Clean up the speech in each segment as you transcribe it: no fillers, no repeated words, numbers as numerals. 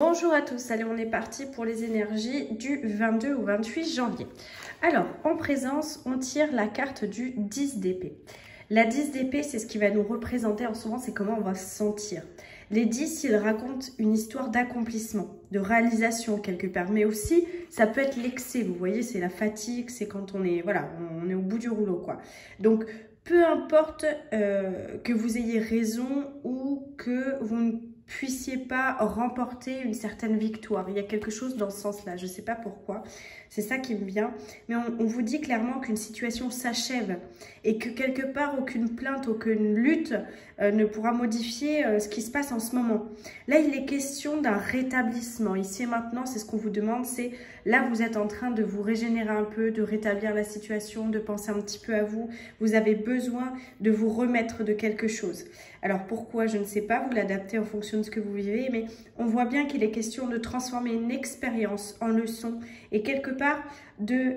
Bonjour à tous, allez on est parti pour les énergies du 22 au 28 janvier. Alors, en présence, on tire la carte du 10 d'épée. La 10 d'épée, c'est ce qui va nous représenter en ce moment, c'est comment on va se sentir. Les 10, ils racontent une histoire d'accomplissement, de réalisation quelque part, mais aussi, ça peut être l'excès, vous voyez, c'est la fatigue, c'est quand on est, voilà, on est au bout du rouleau, quoi. Donc, peu importe que vous ayez raison ou que vous ne puissiez pas remporter une certaine victoire. Il y a quelque chose dans ce sens-là, je ne sais pas pourquoi, c'est ça qui me vient, mais on vous dit clairement qu'une situation s'achève et que quelque part, aucune plainte, aucune lutte ne pourra modifier ce qui se passe en ce moment. Là, il est question d'un rétablissement. Ici et maintenant, c'est ce qu'on vous demande, c'est là, vous êtes en train de vous régénérer un peu, de rétablir la situation, de penser un petit peu à vous. Vous avez besoin de vous remettre de quelque chose. Alors, pourquoi? Je ne sais pas, vous l'adaptez en fonction de ce que vous vivez, mais on voit bien qu'il est question de transformer une expérience en leçon et quelque part de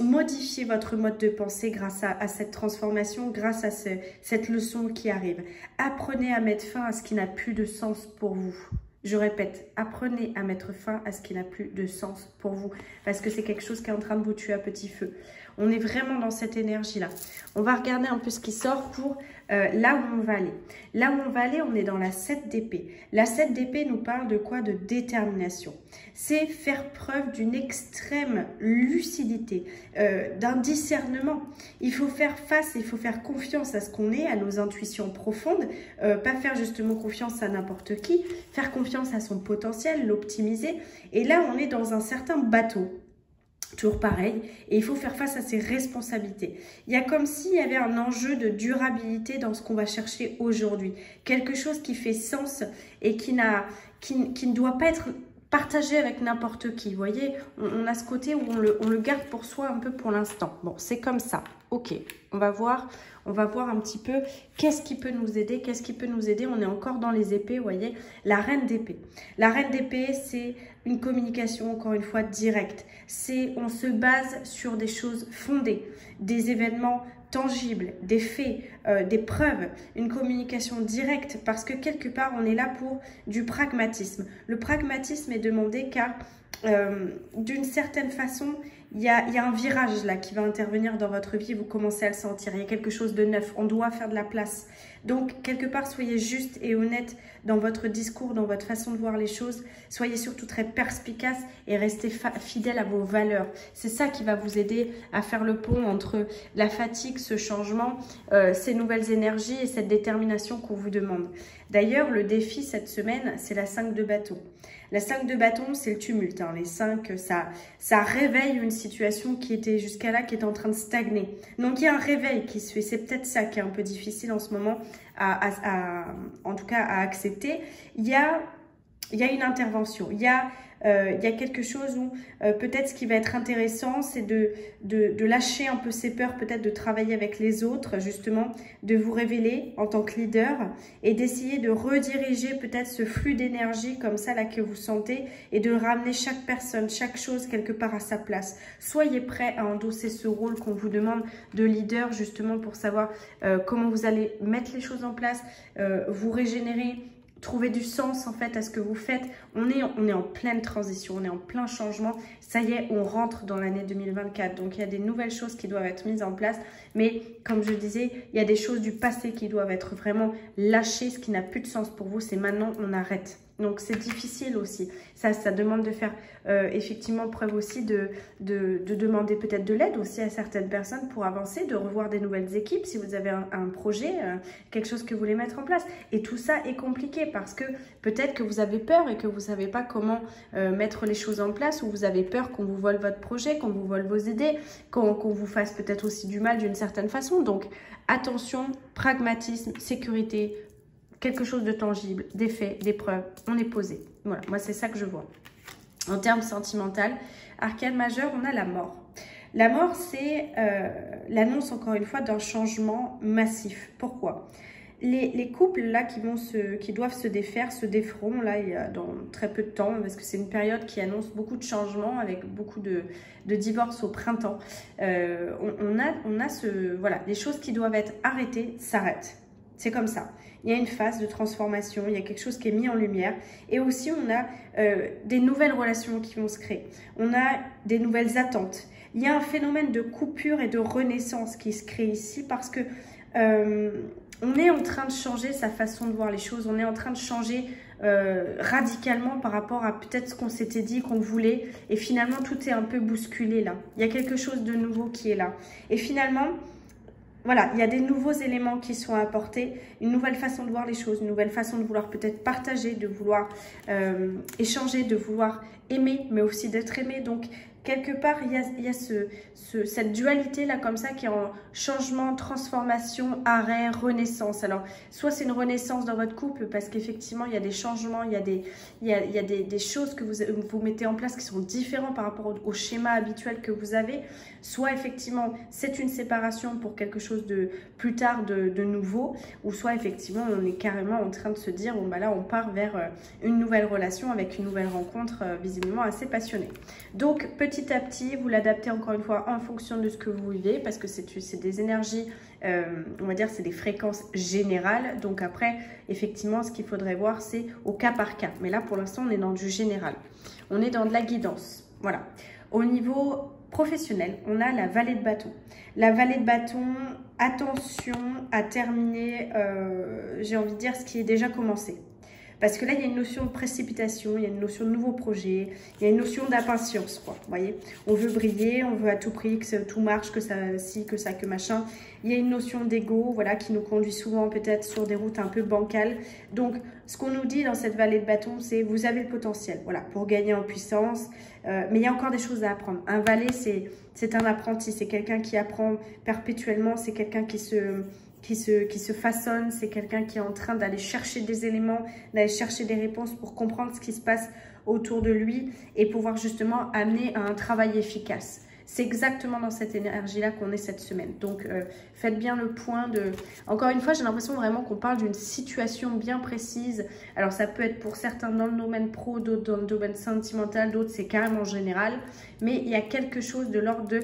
modifier votre mode de pensée grâce à cette transformation, grâce à cette leçon qui arrive. Apprenez à mettre fin à ce qui n'a plus de sens pour vous. Je répète, apprenez à mettre fin à ce qui n'a plus de sens pour vous parce que c'est quelque chose qui est en train de vous tuer à petit feu. On est vraiment dans cette énergie-là. On va regarder un peu ce qui sort pour là où on va aller. Là où on va aller, on est dans la 7 d'épée. La 7 d'épée nous parle de quoi? De détermination. C'est faire preuve d'une extrême lucidité, d'un discernement. Il faut faire face, il faut faire confiance à ce qu'on est, à nos intuitions profondes, pas faire justement confiance à n'importe qui, faire confiance à son potentiel, l'optimiser. Et là, on est dans un certain bateau. Toujours pareil, et il faut faire face à ses responsabilités. Il y a comme s'il y avait un enjeu de durabilité dans ce qu'on va chercher aujourd'hui. Quelque chose qui fait sens et qui ne doit pas être partagé avec n'importe qui. Vous voyez, on a ce côté où on le garde pour soi un peu pour l'instant. Bon, c'est comme ça. Ok, on va voir un petit peu qu'est-ce qui peut nous aider, qu'est-ce qui peut nous aider. On est encore dans les épées, vous voyez, la reine d'épée. La reine d'épée, c'est une communication, encore une fois, directe. On se base sur des choses fondées, des événements tangibles, des faits, des preuves, une communication directe parce que quelque part, on est là pour du pragmatisme. Le pragmatisme est demandé car d'une certaine façon, il y a un virage là qui va intervenir dans votre vie, vous commencez à le sentir, il y a quelque chose de neuf, on doit faire de la place. Donc, quelque part, soyez juste et honnête dans votre discours, dans votre façon de voir les choses. Soyez surtout très perspicace et restez fidèle à vos valeurs. C'est ça qui va vous aider à faire le pont entre la fatigue, ce changement, ces nouvelles énergies et cette détermination qu'on vous demande. D'ailleurs, le défi cette semaine, c'est la 5 de bâton. La 5 de bâton, c'est le tumulte. Hein. Les 5, ça réveille une situation qui était jusqu'à là, qui est en train de stagner. Donc, il y a un réveil qui se fait. C'est peut-être ça qui est un peu difficile en ce moment, en tout cas, à accepter. Il y a une intervention. Il y a quelque chose où peut-être ce qui va être intéressant, c'est de lâcher un peu ses peurs, peut-être de travailler avec les autres, justement, de vous révéler en tant que leader et d'essayer de rediriger peut-être ce flux d'énergie comme ça là que vous sentez et de ramener chaque personne, chaque chose quelque part à sa place. Soyez prêts à endosser ce rôle qu'on vous demande de leader justement pour savoir comment vous allez mettre les choses en place, vous régénérer, trouver du sens en fait à ce que vous faites. On est en pleine transition, on est en plein changement. Ça y est, on rentre dans l'année 2024. Donc, il y a des nouvelles choses qui doivent être mises en place. Mais comme je disais, il y a des choses du passé qui doivent être vraiment lâchées. Ce qui n'a plus de sens pour vous, c'est maintenant, on arrête. Donc, c'est difficile aussi. Ça demande de faire effectivement preuve aussi de demander peut-être de l'aide aussi à certaines personnes pour avancer, de revoir des nouvelles équipes si vous avez un projet, quelque chose que vous voulez mettre en place. Et tout ça est compliqué parce que peut-être que vous avez peur et que vous ne savez pas comment mettre les choses en place ou vous avez peur qu'on vous vole votre projet, qu'on vous vole vos idées, qu'on vous fasse peut-être aussi du mal d'une certaine façon. Donc, attention, pragmatisme, sécurité, quelque chose de tangible, des faits, des preuves, on est posé. Voilà, moi c'est ça que je vois. En termes sentimental, arcane majeur, on a la mort. La mort, c'est l'annonce encore une fois d'un changement massif. Pourquoi? Les couples là qui doivent se défaire se déferont là dans très peu de temps parce que c'est une période qui annonce beaucoup de changements avec beaucoup de divorces au printemps. On a voilà, les choses qui doivent être arrêtées s'arrêtent. C'est comme ça. Il y a une phase de transformation, il y a quelque chose qui est mis en lumière. Et aussi, on a des nouvelles relations qui vont se créer. On a des nouvelles attentes. Il y a un phénomène de coupure et de renaissance qui se crée ici parce que on est en train de changer sa façon de voir les choses. On est en train de changer radicalement par rapport à peut-être ce qu'on s'était dit, qu'on voulait. Et finalement, tout est un peu bousculé là. Il y a quelque chose de nouveau qui est là. Et finalement... Voilà, il y a des nouveaux éléments qui sont apportés, une nouvelle façon de voir les choses, une nouvelle façon de vouloir peut-être partager, de vouloir échanger, de vouloir aimer, mais aussi d'être aimé. Donc, quelque part, il y a cette dualité-là comme ça qui est en changement, transformation, arrêt, renaissance. Alors, soit c'est une renaissance dans votre couple parce qu'effectivement, il y a des changements, il y a des choses que vous mettez en place qui sont différentes par rapport au schéma habituel que vous avez. Soit effectivement, c'est une séparation pour quelque chose de plus tard, de nouveau. Ou soit effectivement, on est carrément en train de se dire, bon bah là, on part vers une nouvelle relation avec une nouvelle rencontre visiblement assez passionnée. Donc, petit à petit, vous l'adaptez encore une fois en fonction de ce que vous vivez parce que c'est des énergies, on va dire, c'est des fréquences générales. Donc après, effectivement, ce qu'il faudrait voir, c'est au cas par cas. Mais là, pour l'instant, on est dans du général. On est dans de la guidance. Voilà. Au niveau professionnel, on a la vallée de bâton. La vallée de bâton, attention à terminer, j'ai envie de dire, ce qui est déjà commencé. Parce que là, il y a une notion de précipitation, il y a une notion de nouveau projet, il y a une notion d'impatience, quoi. Vous voyez, on veut briller, on veut à tout prix que tout marche, que ça, ci, que ça, que machin. Il y a une notion d'ego, voilà, qui nous conduit souvent peut-être sur des routes un peu bancales. Donc, ce qu'on nous dit dans cette vallée de bâton, c'est vous avez le potentiel, voilà, pour gagner en puissance. Mais il y a encore des choses à apprendre. Un valet, c'est un apprenti, c'est quelqu'un qui apprend perpétuellement, c'est quelqu'un qui se façonne, c'est quelqu'un qui est en train d'aller chercher des éléments, d'aller chercher des réponses pour comprendre ce qui se passe autour de lui et pouvoir justement amener à un travail efficace. C'est exactement dans cette énergie-là qu'on est cette semaine. Donc, faites bien le point de... Encore une fois, j'ai l'impression vraiment qu'on parle d'une situation bien précise. Alors, ça peut être pour certains dans le domaine pro, d'autres dans le domaine sentimental, d'autres c'est carrément général. Mais il y a quelque chose de l'ordre de...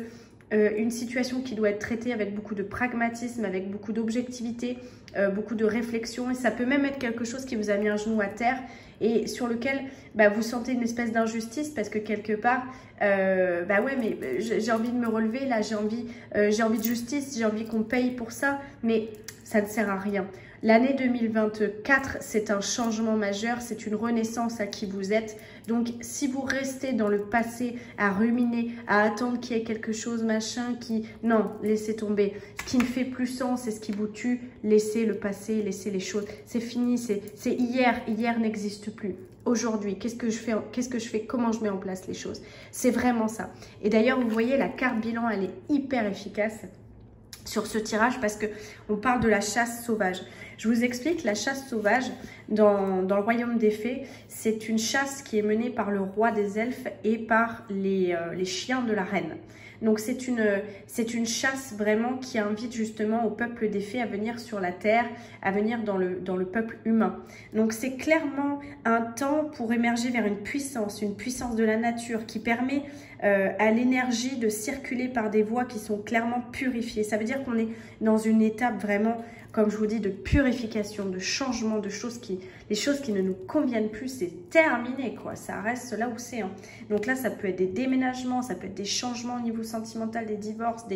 une situation qui doit être traitée avec beaucoup de pragmatisme, avec beaucoup d'objectivité, beaucoup de réflexion. Et ça peut même être quelque chose qui vous a mis un genou à terre et sur lequel vous sentez une espèce d'injustice parce que quelque part, ouais, mais j'ai envie de me relever, là, j'ai envie de justice, j'ai envie qu'on paye pour ça, mais ça ne sert à rien. L'année 2024, c'est un changement majeur, c'est une renaissance à qui vous êtes. Donc, si vous restez dans le passé à ruminer, à attendre qu'il y ait quelque chose, machin, non, laissez tomber. Ce qui ne fait plus sens et ce qui vous tue, laissez le passé, laissez les choses. C'est fini, c'est hier. Hier n'existe plus. Aujourd'hui, qu'est-ce que je fais, comment je mets en place les choses. C'est vraiment ça. Et d'ailleurs, vous voyez, la carte bilan, elle est hyper efficace sur ce tirage parce qu'on parle de la chasse sauvage. Je vous explique, la chasse sauvage dans le royaume des fées, c'est une chasse qui est menée par le roi des elfes et par les chiens de la reine. Donc c'est une chasse vraiment qui invite justement au peuple des fées à venir sur la terre, à venir dans le peuple humain. Donc c'est clairement un temps pour émerger vers une puissance de la nature qui permet à l'énergie de circuler par des voies qui sont clairement purifiées. Ça veut dire qu'on est dans une étape vraiment, comme je vous dis, de purification, de changement, les choses qui ne nous conviennent plus, c'est terminé, quoi. Ça reste là où c'est. Hein. Donc là, ça peut être des déménagements, ça peut être des changements au niveau sentimental, des divorces,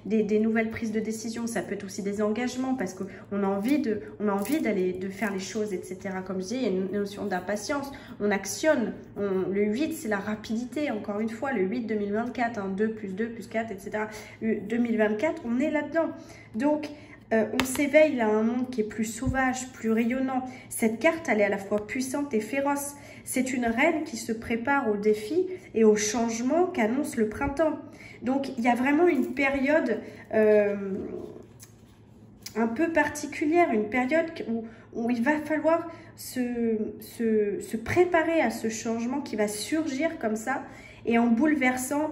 des nouvelles prises de décision. Ça peut être aussi des engagements parce qu'on a envie de faire les choses, etc. Comme je dis, il y a une notion d'impatience. On actionne. Le 8, c'est la rapidité. Encore une fois, le 8 2024, hein, 2 plus 2 plus 4, etc. 2024, on est là-dedans. Donc, on s'éveille à un monde qui est plus sauvage, plus rayonnant. Cette carte, elle est à la fois puissante et féroce. C'est une reine qui se prépare aux défis et aux changements qu'annonce le printemps. Donc, il y a vraiment une période un peu particulière, une période où il va falloir se préparer à ce changement qui va surgir comme ça et en bouleversant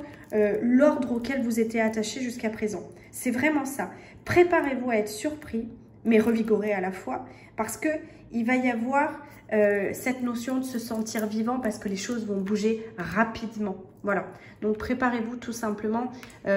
l'ordre auquel vous étiez attaché jusqu'à présent. C'est vraiment ça. Préparez-vous à être surpris, mais revigoré à la fois, parce qu'il va y avoir cette notion de se sentir vivant parce que les choses vont bouger rapidement. Voilà, donc préparez-vous tout simplement.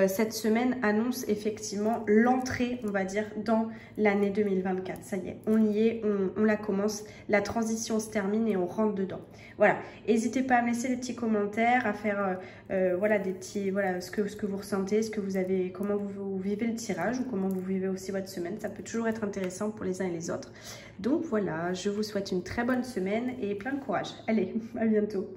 Cette semaine annonce effectivement l'entrée, on va dire, dans l'année 2024. Ça y est, on y est, on la commence, la transition se termine et on rentre dedans. Voilà, n'hésitez pas à me laisser des petits commentaires, à faire voilà, des petits, voilà, ce que vous ressentez, ce que vous avez, comment vous vivez le tirage ou comment vous vivez aussi votre semaine. Ça peut toujours être intéressant pour les uns et les autres. Donc voilà, je vous souhaite une très bonne semaine et plein de courage. Allez, à bientôt.